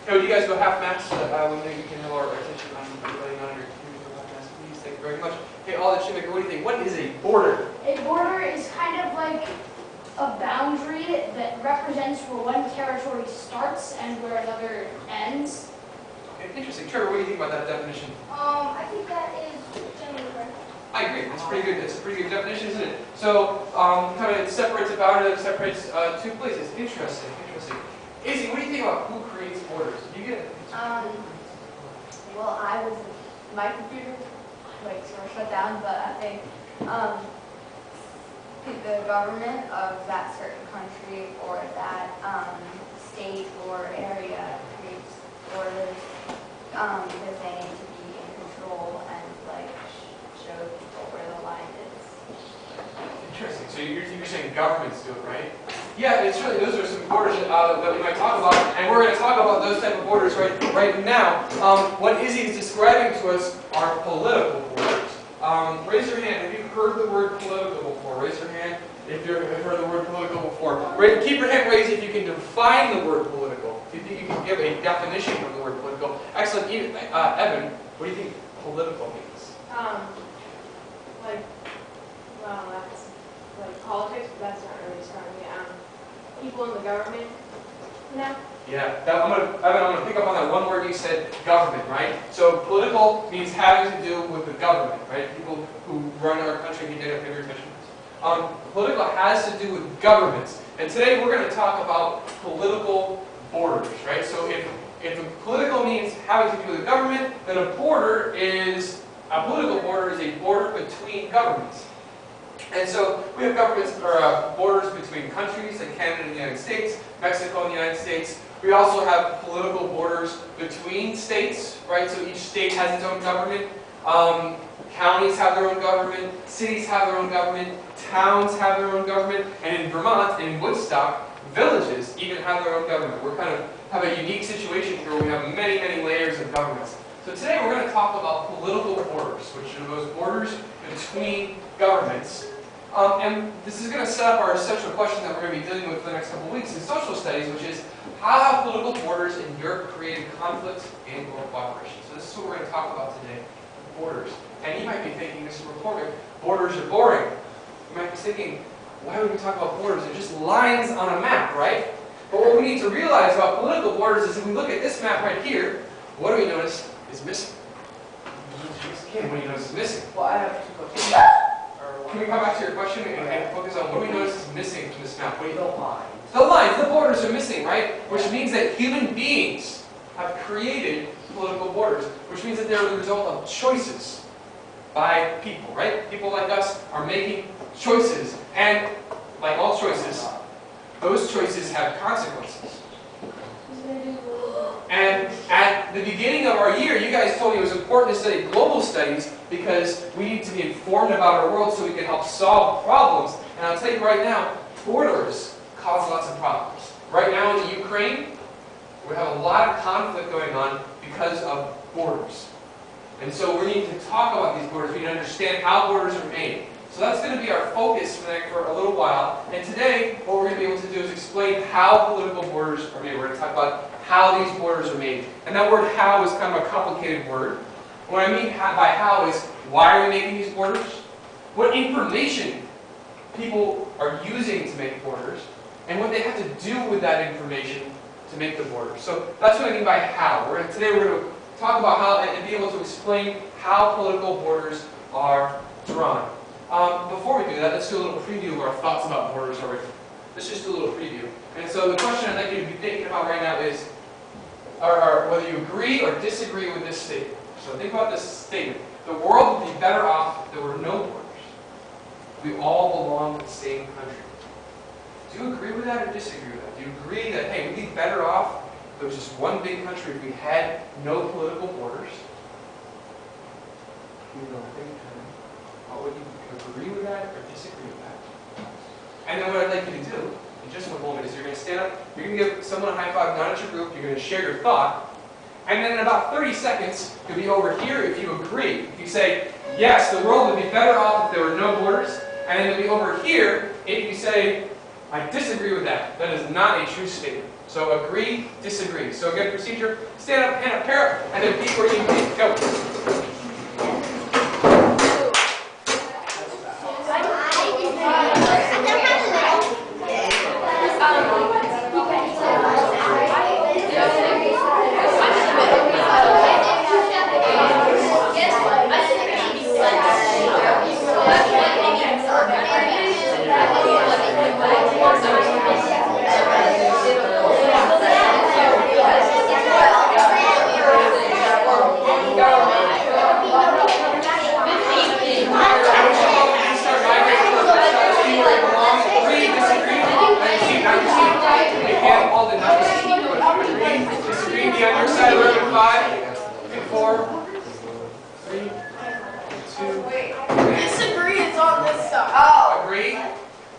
Hey, would you guys go half mast so that we can have our attention on everybody on your computer for half mast, please? Thank you very much. Hey, all the shoemaker, what do you think? What is a border? A border is kind of like a boundary that represents where one territory starts and where another ends. Okay, interesting. Trevor, what do you think about that definition? I think that is generally correct. I agree. That's pretty good. That's a pretty good definition, isn't it? So, kind of it separates a boundary that separates two places. Interesting. Interesting. Izzy, what do you think about who creates borders? Do you get it? Well, my computer sort of shut down, but I think the government of that certain country or that state or area creates borders because they need to be in control and show people where the line is. Interesting. So you're saying governments do it, right? Yeah, it's really, those are some borders that we might talk about, and we're going to talk about those type of borders right now. What Izzy is describing to us are political borders. Raise your hand. Have you heard the word political before? Raise your hand if you've heard the word political before. Keep your hand raised if you can define the word political. If you think you can give a definition of the word political. Excellent. Evan, what do you think political means? That's politics, but that's not really describing it. People in the government, no? Yeah, I'm gonna pick up on that one word you said, government, right? So political means having to do with the government, right? People who run our country need to pay your attention. Political has to do with governments, and today we're going to talk about political borders, right? So if a political means having to do with the government, then a political border is a border between governments. And so we have governments or borders between countries like Canada and the United States, Mexico and the United States. We also have political borders between states, right? So each state has its own government. Counties have their own government. Cities have their own government. Towns have their own government. And in Vermont, in Woodstock, villages even have their own government. We're kind of have a unique situation here where we have many, many layers of governments. So today we're going to talk about political borders, which are those borders between governments. And this is going to set up our central question that we're going to be dealing with for the next couple of weeks in social studies, which is how have political borders in Europe created conflict and or cooperation? So this is what we're going to talk about today, borders. And you might be thinking, Mr. McCormick, borders are boring. You might be thinking, why would we talk about borders? They're just lines on a map, right? But what we need to realize about political borders is if we look at this map right here, what do we notice is missing? What do you notice is missing? Well, I have two questions. Can we come back to your question and focus on what do we notice is missing from this map? What do you The lines. The lines, the borders are missing, right? Which means that human beings have created political borders, which means that they're the result of choices by people, right? People like us are making choices, and like all choices, those choices have consequences. And at the beginning of our year, you guys told me it was important to study global studies because we need to be informed about our world so we can help solve problems. And I'll tell you right now, borders cause lots of problems. Right now in the Ukraine, we have a lot of conflict going on because of borders. And so we need to talk about these borders. We need to understand how borders are made. So that's going to be our focus for a little while. And today, what we're going to be able to do is explain how political borders are made. We're going to talk about how these borders are made. And that word how is kind of a complicated word. What I mean by how is why are we making these borders? What information people are using to make borders, and what they have to do with that information to make the borders. So that's what I mean by how. Today we're going to talk about how and be able to explain how political borders are drawn. Before we do that, let's do a little preview of our thoughts about borders already. Let's just do a little preview. And so the question I'd like you to be thinking about right now is whether you agree or disagree with this statement. So think about this statement. The world would be better off if there were no borders. We all belong to the same country. Do you agree with that or disagree with that? Do you agree that, hey, we'd be better off if there was just one big country if we had no political borders? Would you agree with that or disagree with that? And then what I'd like you to do in just one moment is you're going to stand up, you're going to give someone a high five, not at your group, you're going to share your thought, and then in about 30 seconds, you'll be over here if you agree. If you say, yes, the world would be better off if there were no borders, and then you'll be over here if you say, I disagree with that. That is not a true statement. So agree, disagree. So again, procedure, stand up, hand up, pair up, and then repeat where you need. Go.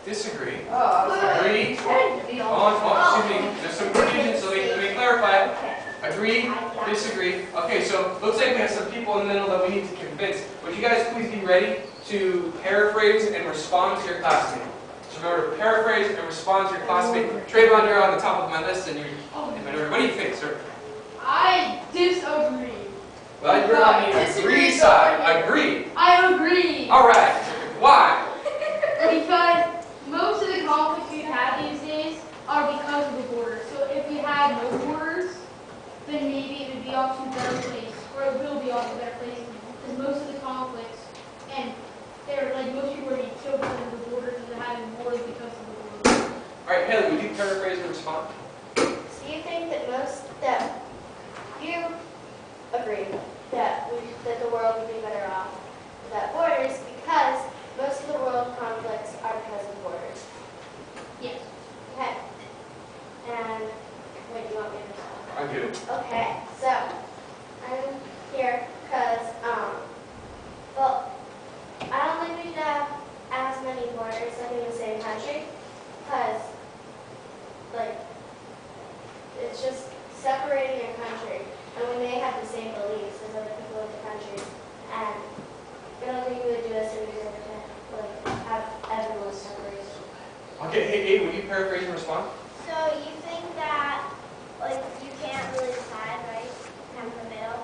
Disagree. Agree. Excuse me. There's some confusion, so let me clarify. Agree. Disagree. Okay, so looks like we have some people in the middle that we need to convince. Would you guys please be ready to paraphrase and respond to your classmate? So remember to paraphrase and respond to your classmate. Trayvon, you're on the top of my list, and you're in minority. What do you think, sir? I disagree. Well, you're on the agree side. Agree. I agree. All right. Why? Because most of the conflicts we've had these days are because of the borders. So if we had no borders, then maybe it would be off to a better place, or it will be off to a better place. Because most of the conflicts, and they're like most people are being killed because of the borders, and they're having wars because of the borders. All right, Haley, would you paraphrase and respond? So you think that you agree that the world would be better off without borders because most of the world conflicts are because of borders. Yes. Okay. And wait, you want me to respond? I do. Okay, so I'm here because well, I don't think we should have as many borders like in the same country because like it's just separating a country, and we may have the same beliefs as other people in the country, and I don't think we would do us any good to like have everyone separated. Okay, hey, would you paraphrase and respond? So you think that, like, you can't really decide, right, in the middle,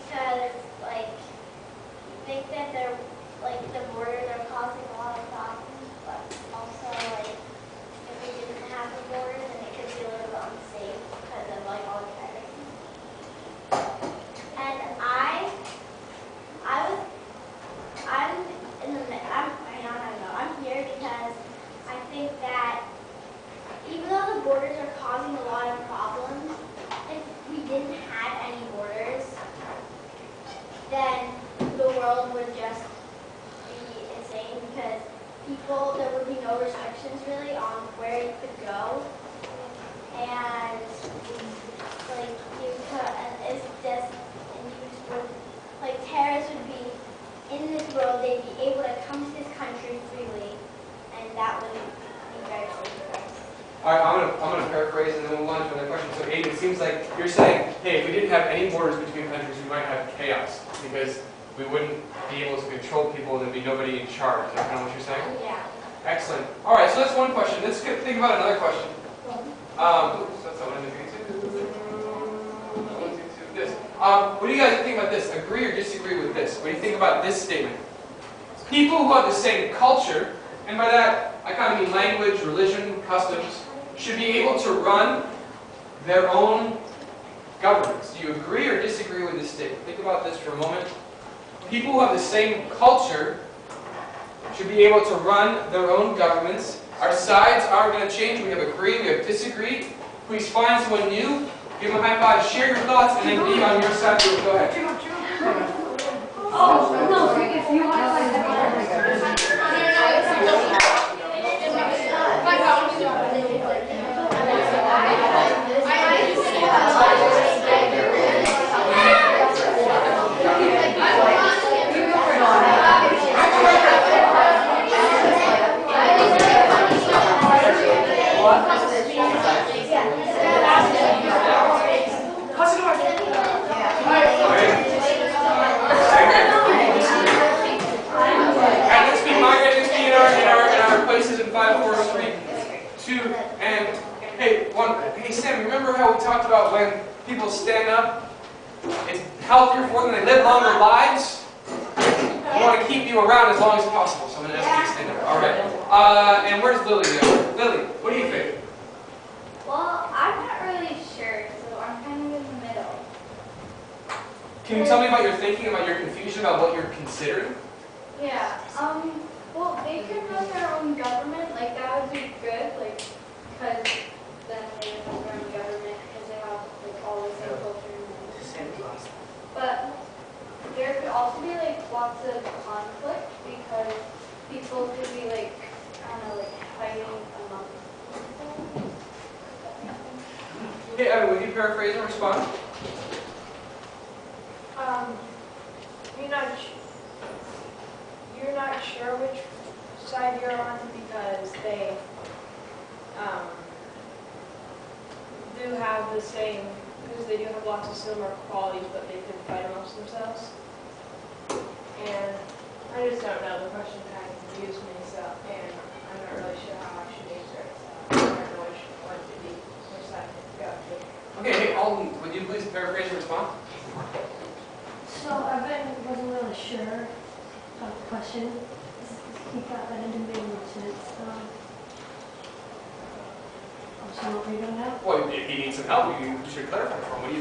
because, like, you think that they're, like, the borders are causing a lot of problems, but also, like, if we didn't have the borders, then it could be a little unsafe because of, like, all the everything. And I'm here because I think that even though the borders are causing a lot of problems, if we didn't have any borders, then the world would just be insane because there would be no restrictions really on where you could go. And like you could, terrorists would be in this world, they'd be able to come to this country freely, and that would be very safe for us. All right, I'm gonna paraphrase and then we'll move on to another question. So, Aiden, it seems like you're saying, hey, if we didn't have any borders between countries, we might have chaos because we wouldn't be able to control people and there'd be nobody in charge. Is that kind of what you're saying? Yeah. Excellent. All right, so that's one question. Let's think about another question. That's one, two, this. What do you guys think about this? Agree or disagree with this? What do you think about this statement? People who have the same culture, and by that I kind of mean language, religion, customs, should be able to run their own governments. Do you agree or disagree with this statement? Think about this for a moment. People who have the same culture should be able to run their own governments. Our sides are going to change. We have agreed, we have disagreed. Please find someone new, give them a high five, share your thoughts, and then be on your side. Go ahead. Oh, no, if you want and hey, Sam, remember how we talked about when people stand up, it's healthier for them, they live longer lives? I want to keep you around as long as possible, so I'm going to ask you to stand up. All right. And where's Lily go? Lily, what do you think? Well, I'm not really sure, so I'm kind of in the middle. Can you tell me about your thinking, about your confusion, about what you're considering? Yeah, well, they could run their own government, like, that would be good, like, because then they would have their own government, because they have, like, all the same culture and everything. But there could also be, like, lots of conflict, because people could be, like, I don't know, like, fighting among themselves. Okay, Evan, would you paraphrase and respond? You're not sure which side you're on because they do have the same, because they do have lots of similar qualities, but they could fight amongst themselves. And I just don't know. The question kind of confused me, so, and I'm not really sure how I should answer it. So I don't know which side to go to. Okay, hey, Ollie, would you please paraphrase and respond? So I wasn't really sure about the question. He thought that it didn't make much sense. So what are you doing now? Well, if you need some help, you should clarify for him. What do you think?